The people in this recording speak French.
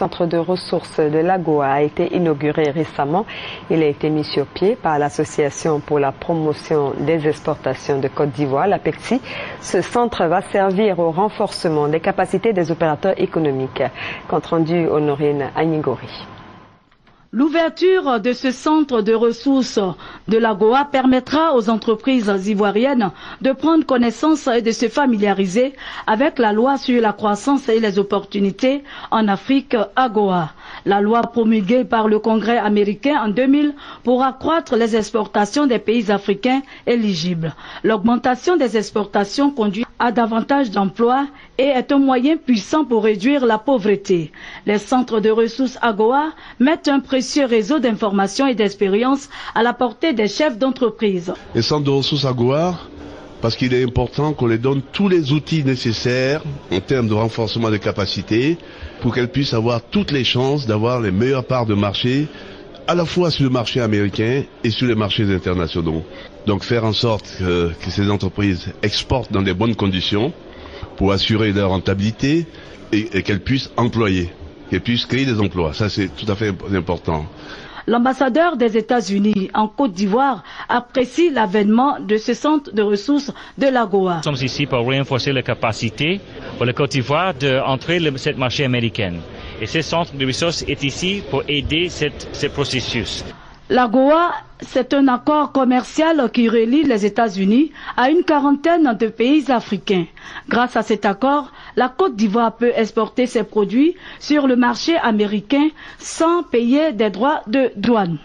centre de ressources de l'AGOA a été inauguré récemment. Il a été mis sur pied par l'Association pour la promotion des exportations de Côte d'Ivoire, l'APEXI. Ce centre va servir au renforcement des capacités des opérateurs économiques. Compte rendu Honorine Agnigori. L'ouverture de ce centre de ressources de l'AGOA permettra aux entreprises ivoiriennes de prendre connaissance et de se familiariser avec la loi sur la croissance et les opportunités en Afrique AGOA. La loi promulguée par le Congrès américain en 2000 pour accroître les exportations des pays africains éligibles. L'augmentation des exportations conduit à davantage d'emplois et est un moyen puissant pour réduire la pauvreté. Les centres de ressources AGOA mettent un précieux réseau d'information et d'expérience à la portée des chefs d'entreprise. Les centres de ressources AGOA, parce qu'il est important qu'on les donne tous les outils nécessaires en termes de renforcement des capacités pour qu'elles puissent avoir toutes les chances d'avoir les meilleures parts de marché à la fois sur le marché américain et sur les marchés internationaux. Donc faire en sorte que ces entreprises exportent dans des bonnes conditions pour assurer leur rentabilité et qu'elles puissent employer, qu'elles puissent créer des emplois. Ça, c'est tout à fait important. L'ambassadeur des États-Unis en Côte d'Ivoire apprécie l'avènement de ce centre de ressources de l'AGOA. Nous sommes ici pour renforcer les capacités pour la Côte d'Ivoire d'entrer dans ce marché américain. Et ce centre de ressources est ici pour aider ce processus. L'AGOA, c'est un accord commercial qui relie les États-Unis à une quarantaine de pays africains. Grâce à cet accord, la Côte d'Ivoire peut exporter ses produits sur le marché américain sans payer des droits de douane.